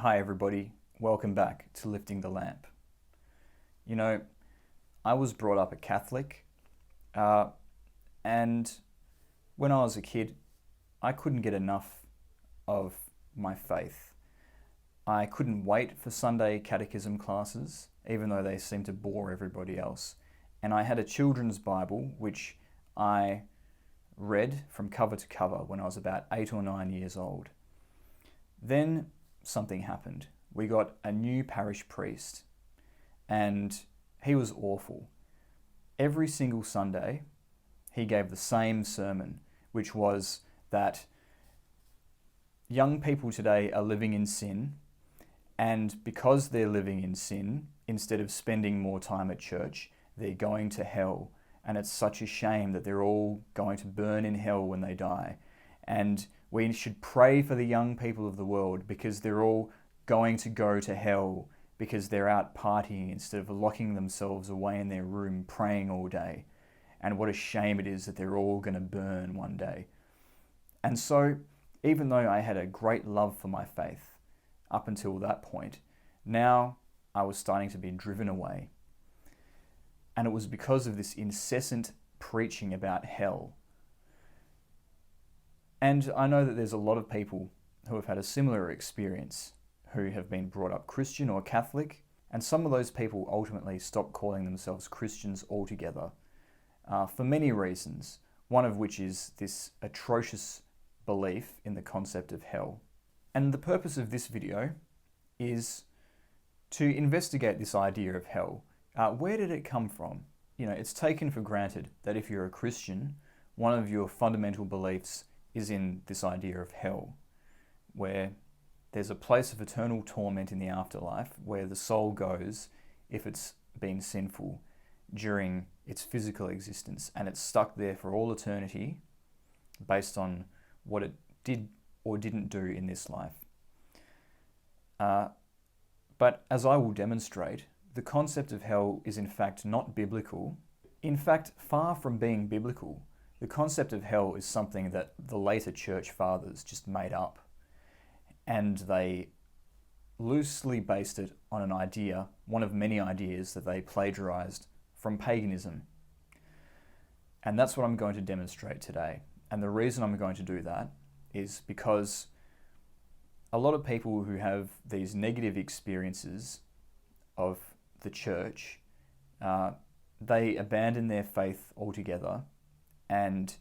Hi everybody, welcome back to Lifting the Lamp. You know, I was brought up a Catholic, and when I was a kid, I couldn't get enough of my faith. I couldn't wait for Sunday catechism classes, even though they seemed to bore everybody else. And I had a children's Bible, which I read from cover to cover when I was about 8 or 9 years old. Then something happened. We got a new parish priest, and he was awful. Every single Sunday, he gave the same sermon, which was that young people today are living in sin, and because they're living in sin, instead of spending more time at church, they're going to hell. And it's such a shame that they're all going to burn in hell when they die. And we should pray for the young people of the world because they're all going to go to hell because they're out partying instead of locking themselves away in their room praying all day. And what a shame it is that they're all going to burn one day. And so, even though I had a great love for my faith up until that point, now I was starting to be driven away. And it was because of this incessant preaching about hell. And I know that there's a lot of people who have had a similar experience, who have been brought up Christian or Catholic, and some of those people ultimately stop calling themselves Christians altogether, for many reasons, one of which is this atrocious belief in the concept of hell. And the purpose of this video is to investigate this idea of hell. Where did it come from? You know, it's taken for granted that if you're a Christian, one of your fundamental beliefs is in this idea of hell, where there's a place of eternal torment in the afterlife where the soul goes if it's been sinful during its physical existence, and it's stuck there for all eternity based on what it did or didn't do in this life. But as I will demonstrate, the concept of hell is in fact not biblical. In fact, far from being biblical, the concept of hell is something that the later church fathers just made up. And they loosely based it on an idea, one of many ideas that they plagiarized from paganism. And that's what I'm going to demonstrate today. And the reason I'm going to do that is because a lot of people who have these negative experiences of the church, they abandon their faith altogether, and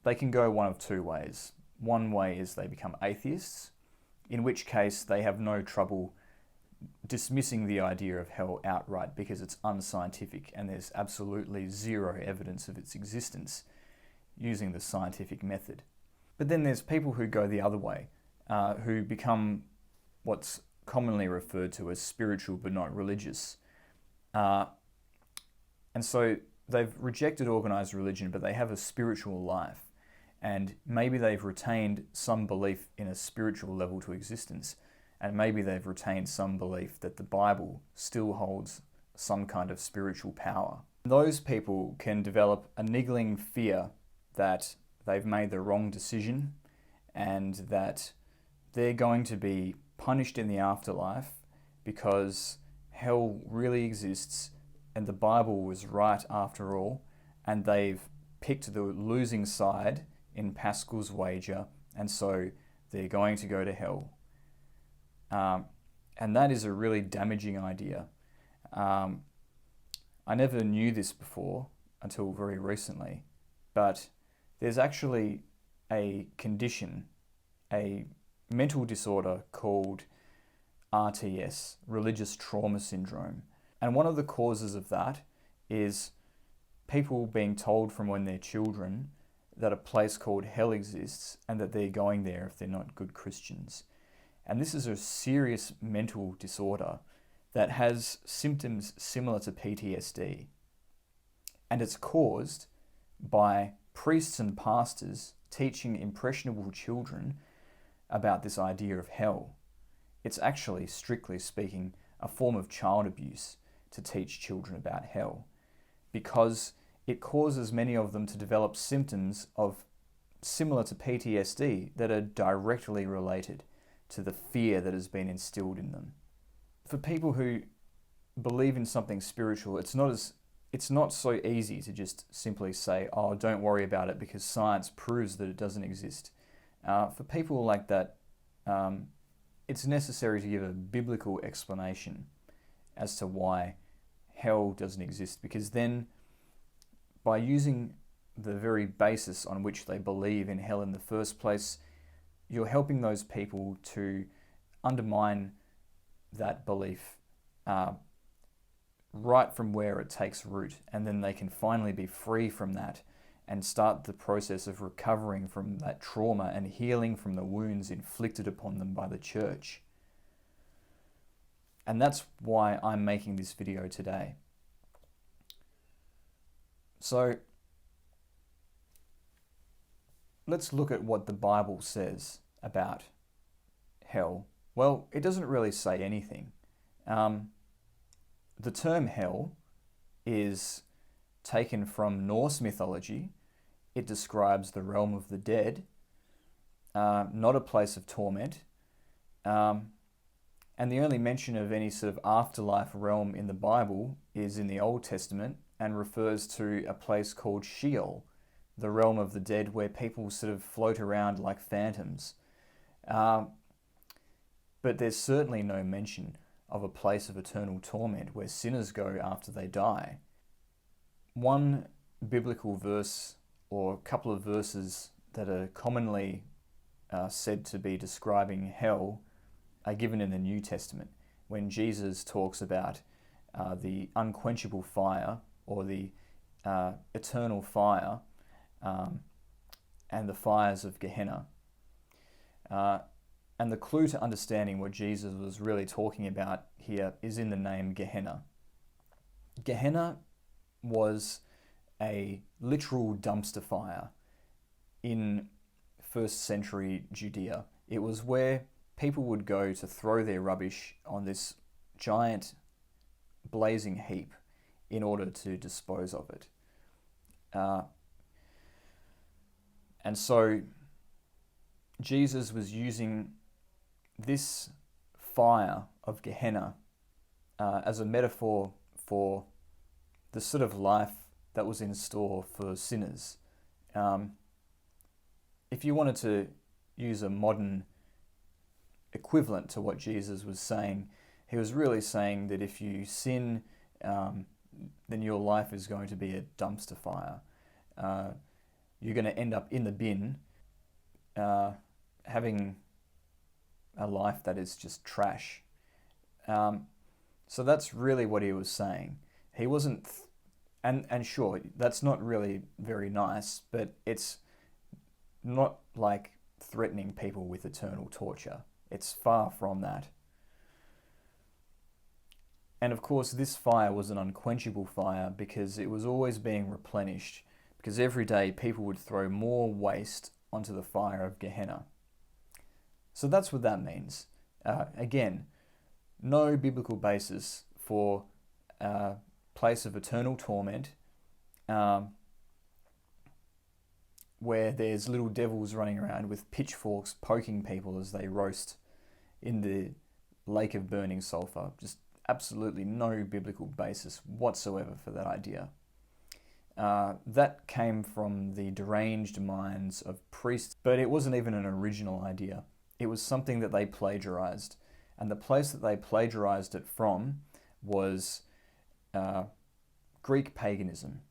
they can go one of two ways. One way is they become atheists, in which case they have no trouble dismissing the idea of hell outright because it's unscientific and there's absolutely zero evidence of its existence using the scientific method. But then there's people who go the other way, who become what's commonly referred to as spiritual but not religious. And so they've rejected organized religion, but they have a spiritual life. And maybe they've retained some belief in a spiritual level to existence. And maybe they've retained some belief that the Bible still holds some kind of spiritual power. Those people can develop a niggling fear that they've made the wrong decision and that they're going to be punished in the afterlife because hell really exists and the Bible was right after all, and they've picked the losing side in Pascal's wager, and so they're going to go to hell. And that is a really damaging idea. I never knew this before until very recently, but there's actually a condition, a mental disorder called RTS, religious trauma syndrome. And one of the causes of that is people being told from when they're children that a place called hell exists and that they're going there if they're not good Christians. And this is a serious mental disorder that has symptoms similar to PTSD. And it's caused by priests and pastors teaching impressionable children about this idea of hell. It's actually, strictly speaking, a form of child abuse to teach children about hell, because it causes many of them to develop symptoms of similar to PTSD that are directly related to the fear that has been instilled in them. For people who believe in something spiritual, it's not so easy to just simply say, oh, don't worry about it because science proves that it doesn't exist. For people like that, it's necessary to give a biblical explanation as to why hell doesn't exist, because then by using the very basis on which they believe in hell in the first place, you're helping those people to undermine that belief right from where it takes root, and then they can finally be free from that and start the process of recovering from that trauma and healing from the wounds inflicted upon them by the church. And that's why I'm making this video today. So let's look at what the Bible says about hell. Well, it doesn't really say anything. The term hell is taken from Norse mythology. It describes the realm of the dead, not a place of torment. And the only mention of any sort of afterlife realm in the Bible is in the Old Testament and refers to a place called Sheol, the realm of the dead, where people sort of float around like phantoms. But there's certainly no mention of a place of eternal torment where sinners go after they die. One biblical verse, or a couple of verses that are commonly said to be describing hell, are given in the New Testament when Jesus talks about the unquenchable fire, or the eternal fire, and the fires of Gehenna. And the clue to understanding what Jesus was really talking about here is in the name Gehenna. Gehenna was a literal dumpster fire in first century Judea. It was where people would go to throw their rubbish on this giant blazing heap in order to dispose of it. And so Jesus was using this fire of Gehenna as a metaphor for the sort of life that was in store for sinners. If you wanted to use a modern equivalent to what Jesus was saying, he was really saying that if you sin, then your life is going to be a dumpster fire. You're going to end up in the bin, having a life that is just trash. So that's really what he was saying. He wasn't, and sure, that's not really very nice, but it's not like threatening people with eternal torture. It's far from that. And of course, this fire was an unquenchable fire because it was always being replenished, because every day people would throw more waste onto the fire of Gehenna. So that's what that means. Again, no biblical basis for a place of eternal torment where there's little devils running around with pitchforks poking people as they roast in the lake of burning sulfur. Just absolutely no biblical basis whatsoever for that idea. That came from the deranged minds of priests, but it wasn't even an original idea. It was something that they plagiarized. And the place that they plagiarized it from was Greek paganism.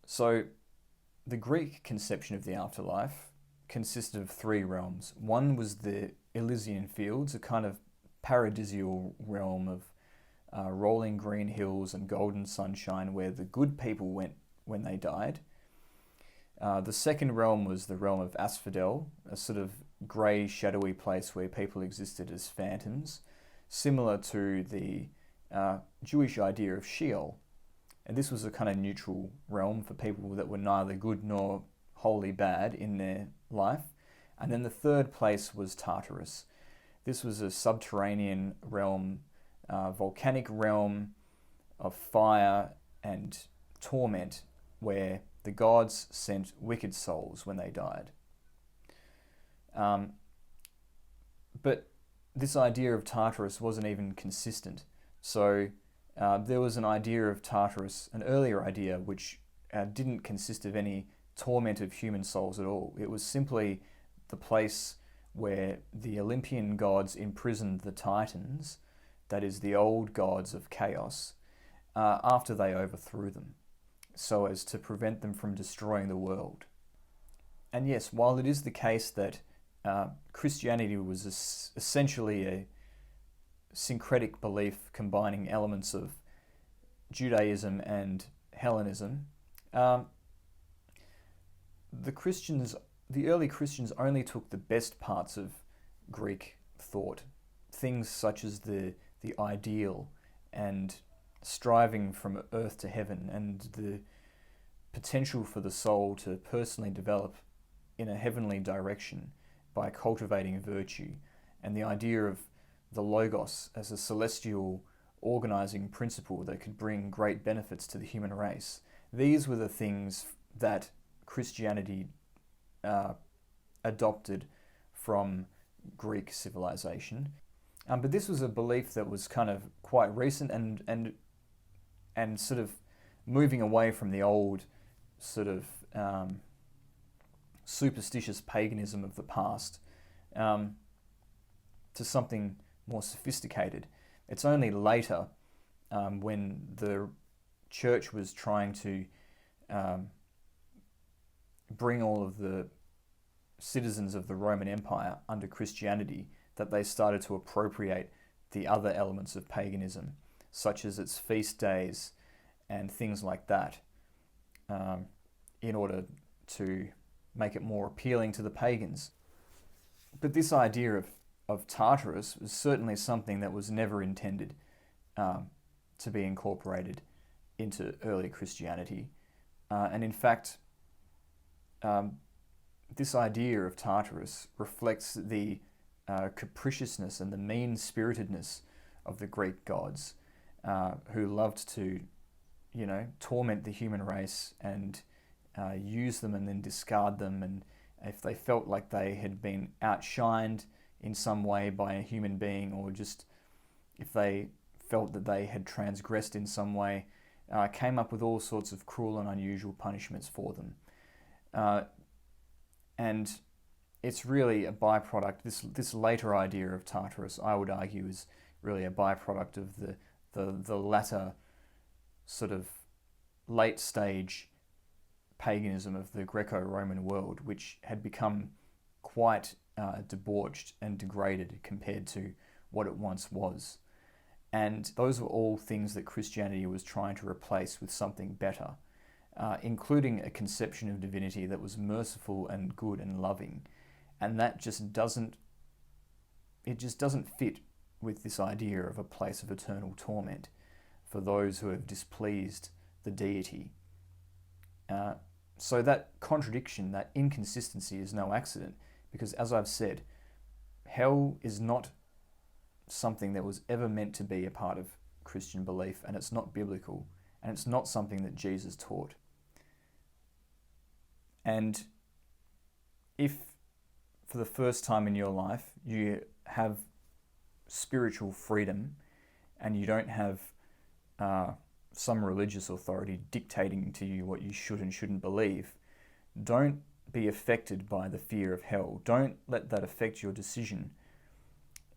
So the Greek conception of the afterlife consisted of three realms. One was the Elysian fields, a kind of paradisial realm of rolling green hills and golden sunshine where the good people went when they died. The second realm was the realm of asphodel, a sort of grey, shadowy place where people existed as phantoms, similar to the Jewish idea of Sheol. And this was a kind of neutral realm for people that were neither good nor wholly bad in their life. And then the third place was Tartarus. This was a subterranean realm, volcanic realm of fire and torment, where the gods sent wicked souls when they died. But this idea of Tartarus wasn't even consistent. So there was an idea of Tartarus, an earlier idea, which didn't consist of any torment of human souls at all. It was simply the place where the Olympian gods imprisoned the Titans, that is, the old gods of chaos, after they overthrew them, so as to prevent them from destroying the world. And yes, while it is the case that Christianity was essentially a syncretic belief combining elements of Judaism and Hellenism, the early Christians only took the best parts of Greek thought, things such as the ideal and striving from earth to heaven, and the potential for the soul to personally develop in a heavenly direction by cultivating virtue, and the idea of the Logos as a celestial organizing principle that could bring great benefits to the human race. These were the things that Christianity adopted from Greek civilization. But this was a belief that was kind of quite recent and sort of moving away from the old sort of superstitious paganism of the past to something more sophisticated. It's only later, when the church was trying to bring all of the citizens of the Roman Empire under Christianity, that they started to appropriate the other elements of paganism, such as its feast days and things like that, in order to make it more appealing to the pagans. But this idea of Tartarus was certainly something that was never intended to be incorporated into early Christianity. And in fact, this idea of Tartarus reflects the capriciousness and the mean-spiritedness of the Greek gods, who loved to, torment the human race and use them and then discard them. And if they felt like they had been outshined in some way by a human being, or just if they felt that they had transgressed in some way, came up with all sorts of cruel and unusual punishments for them. And it's really a byproduct. This later idea of Tartarus, I would argue, is really a byproduct of the latter sort of late stage paganism of the Greco-Roman world, which had become quite debauched and degraded compared to what it once was. And those were all things that Christianity was trying to replace with something better, including a conception of divinity that was merciful and good and loving. And that just doesn't fit with this idea of a place of eternal torment for those who have displeased the deity. So that contradiction, that inconsistency, is no accident, because as I've said, hell is not something that was ever meant to be a part of Christian belief, and it's not biblical, and it's not something that Jesus taught. And if for the first time in your life you have spiritual freedom and you don't have some religious authority dictating to you what you should and shouldn't believe, don't be affected by the fear of hell. Don't let that affect your decision.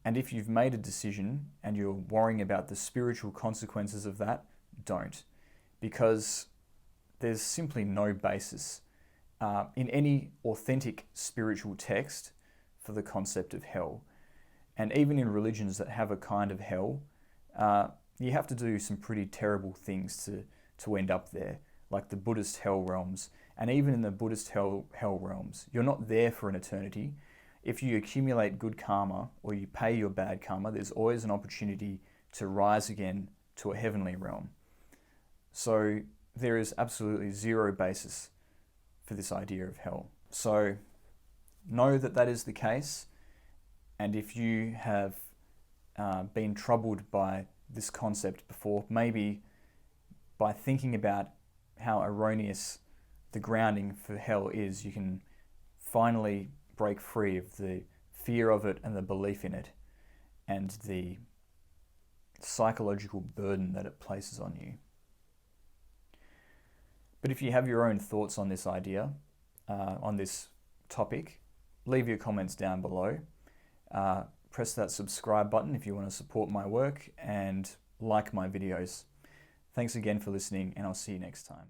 And if you've made a decision and you're worrying about the spiritual consequences of that, don't. Because there's simply no basis in any authentic spiritual text for the concept of hell. And even in religions that have a kind of hell, you have to do some pretty terrible things to end up there, like the Buddhist hell realms. And even in the Buddhist hell realms, you're not there for an eternity. If you accumulate good karma or you pay your bad karma, there's always an opportunity to rise again to a heavenly realm. So there is absolutely zero basis for this idea of hell. So know that that is the case. And if you have been troubled by this concept before, maybe by thinking about how erroneous the grounding for hell is, you can finally break free of the fear of it and the belief in it and the psychological burden that it places on you. But if you have your own thoughts on this idea, on this topic, leave your comments down below. Press that subscribe button if you want to support my work, and like my videos. Thanks again for listening, and I'll see you next time.